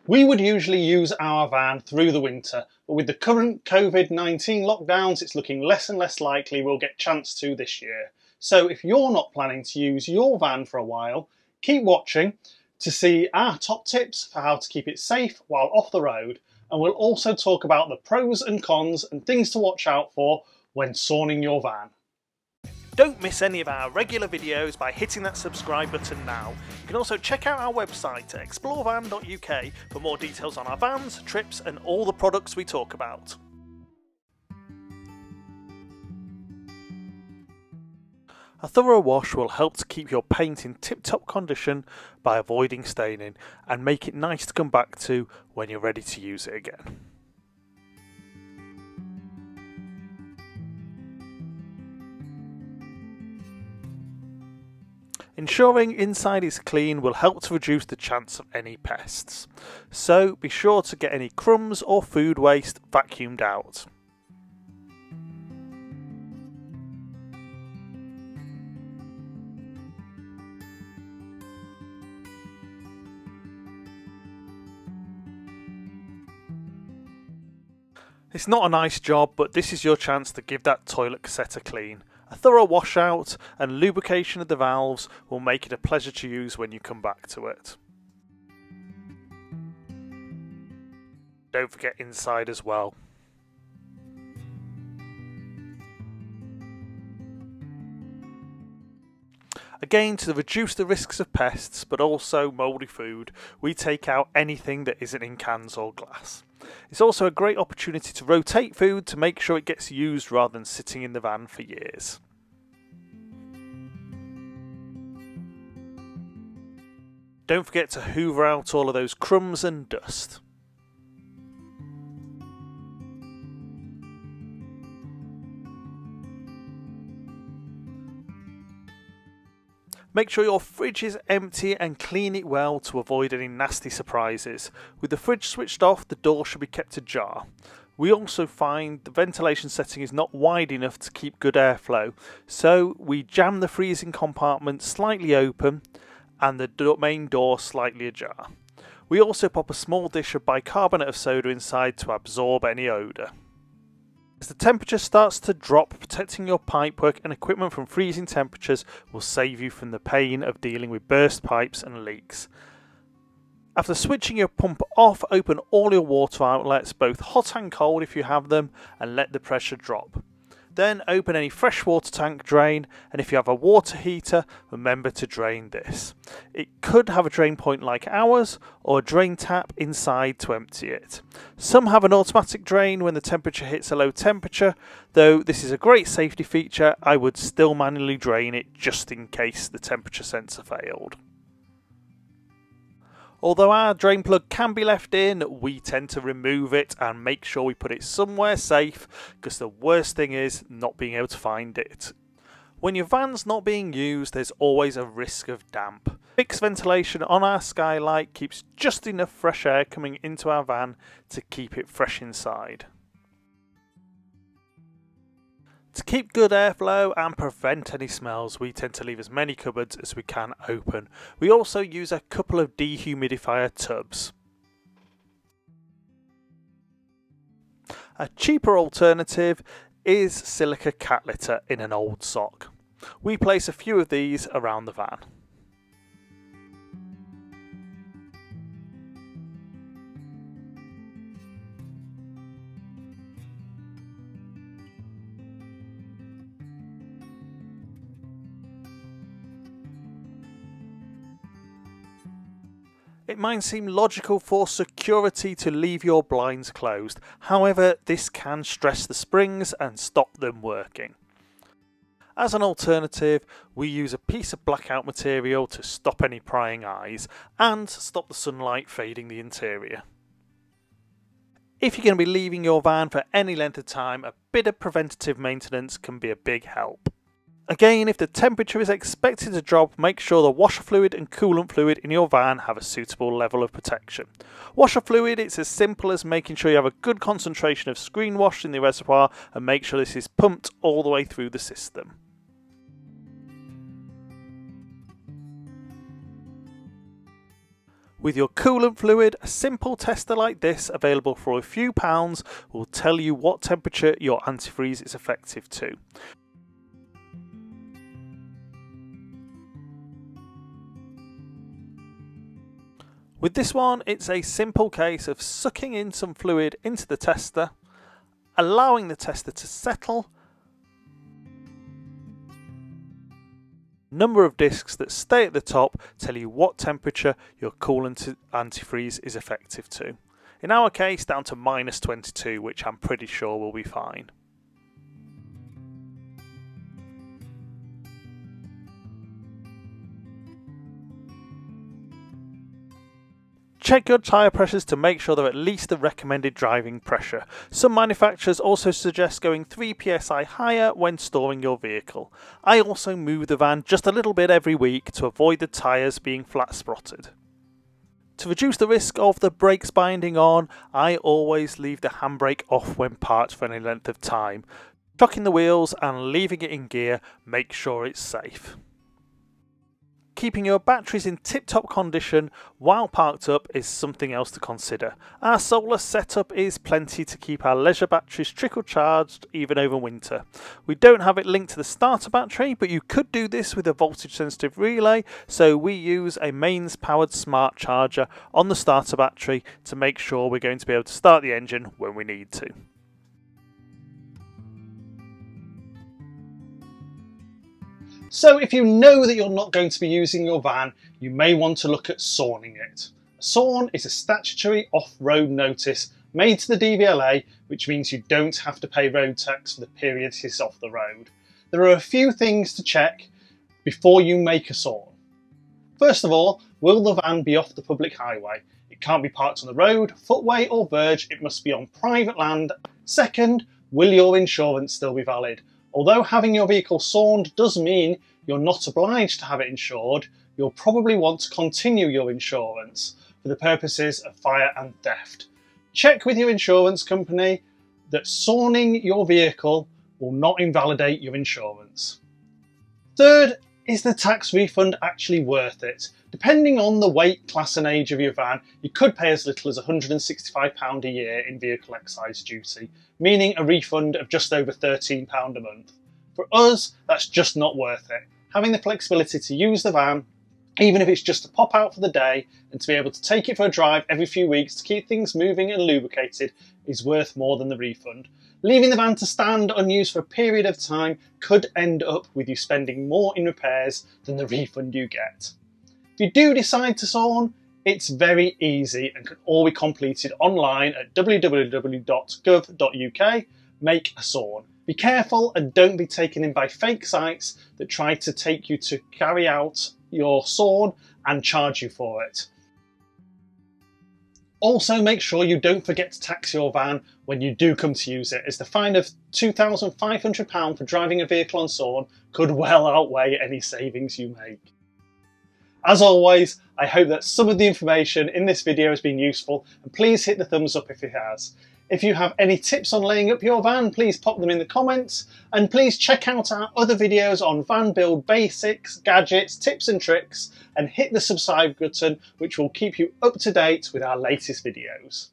We would usually use our van through the winter, but with the current COVID-19 lockdowns, it's looking less and less likely we'll get a chance to this year. So if you're not planning to use your van for a while, keep watching to see our top tips for how to keep it safe while off the road, and we'll also talk about the pros and cons and things to watch out for when SORNing your van. Don't miss any of our regular videos by hitting that subscribe button now. You can also check out our website at explorevan.uk for more details on our vans, trips and all the products we talk about. A thorough wash will help to keep your paint in tip-top condition by avoiding staining and make it nice to come back to when you're ready to use it again. Ensuring inside is clean will help to reduce the chance of any pests, so be sure to get any crumbs or food waste vacuumed out. It's not a nice job, but this is your chance to give that toilet cassette a clean. A thorough washout and lubrication of the valves will make it a pleasure to use when you come back to it. Don't forget inside as well. Again, to reduce the risks of pests, but also mouldy food, we take out anything that isn't in cans or glass. It's also a great opportunity to rotate food to make sure it gets used rather than sitting in the van for years. Don't forget to hoover out all of those crumbs and dust. Make sure your fridge is empty and clean it well to avoid any nasty surprises. With the fridge switched off, the door should be kept ajar. We also find the ventilation setting is not wide enough to keep good airflow, so we jam the freezing compartment slightly open and the main door slightly ajar. We also pop a small dish of bicarbonate of soda inside to absorb any odour. As the temperature starts to drop, protecting your pipework and equipment from freezing temperatures will save you from the pain of dealing with burst pipes and leaks. After switching your pump off, open all your water outlets, both hot and cold if you have them, and let the pressure drop. Then open any freshwater tank drain, and if you have a water heater, remember to drain this. It could have a drain point like ours, or a drain tap inside to empty it. Some have an automatic drain when the temperature hits a low temperature, though this is a great safety feature. I would still manually drain it just in case the temperature sensor failed. Although our drain plug can be left in, we tend to remove it and make sure we put it somewhere safe, because the worst thing is not being able to find it. When your van's not being used, there's always a risk of damp. Fixed ventilation on our skylight keeps just enough fresh air coming into our van to keep it fresh inside. To keep good airflow and prevent any smells, we tend to leave as many cupboards as we can open. We also use a couple of dehumidifier tubs. A cheaper alternative is silica cat litter in an old sock. We place a few of these around the van. It might seem logical for security to leave your blinds closed, however this can stress the springs and stop them working. As an alternative, we use a piece of blackout material to stop any prying eyes and stop the sunlight fading the interior. If you're going to be leaving your van for any length of time, a bit of preventative maintenance can be a big help. Again, if the temperature is expected to drop, make sure the washer fluid and coolant fluid in your van have a suitable level of protection. Washer fluid, it's as simple as making sure you have a good concentration of screen wash in the reservoir and make sure this is pumped all the way through the system. With your coolant fluid, a simple tester like this, available for a few pounds, will tell you what temperature your antifreeze is effective to. With this one, it's a simple case of sucking in some fluid into the tester, allowing the tester to settle. Number of discs that stay at the top tell you what temperature your coolant antifreeze is effective to. In our case, down to -22, which I'm pretty sure will be fine. Check your tyre pressures to make sure they're at least the recommended driving pressure. Some manufacturers also suggest going 3 psi higher when storing your vehicle. I also move the van just a little bit every week to avoid the tyres being flat spotted. To reduce the risk of the brakes binding on, I always leave the handbrake off when parked for any length of time. Chocking the wheels and leaving it in gear makes sure it's safe. Keeping your batteries in tip-top condition while parked up is something else to consider. Our solar setup is plenty to keep our leisure batteries trickle charged even over winter. We don't have it linked to the starter battery, but you could do this with a voltage sensitive relay, so we use a mains powered smart charger on the starter battery to make sure we're going to be able to start the engine when we need to. So if you know that you're not going to be using your van, you may want to look at SORNing it. A SORN is a statutory off-road notice made to the DVLA, which means you don't have to pay road tax for the period it is off the road. There are a few things to check before you make a SORN. First of all, will the van be off the public highway? It can't be parked on the road, footway or verge, it must be on private land. Second, will your insurance still be valid? Although having your vehicle SORNed does mean you're not obliged to have it insured, you'll probably want to continue your insurance for the purposes of fire and theft. Check with your insurance company that SORNing your vehicle will not invalidate your insurance. Third, is the tax refund actually worth it? Depending on the weight, class and age of your van, you could pay as little as £165 a year in vehicle excise duty, meaning a refund of just over £13 a month. For us, that's just not worth it. Having the flexibility to use the van, even if it's just to pop out for the day and to be able to take it for a drive every few weeks to keep things moving and lubricated, is worth more than the refund. Leaving the van to stand unused for a period of time could end up with you spending more in repairs than the refund you get. If you do decide to SORN, it's very easy and can all be completed online at www.gov.uk. Make a SORN. Be careful and don't be taken in by fake sites that try to take you to carry out your SORN and charge you for it. Also, make sure you don't forget to tax your van when you do come to use it, as the fine of £2,500 for driving a vehicle on SORN could well outweigh any savings you make. As always, I hope that some of the information in this video has been useful, and please hit the thumbs up if it has. If you have any tips on laying up your van, please pop them in the comments, and please check out our other videos on van build basics, gadgets, tips and tricks, and hit the subscribe button, which will keep you up to date with our latest videos.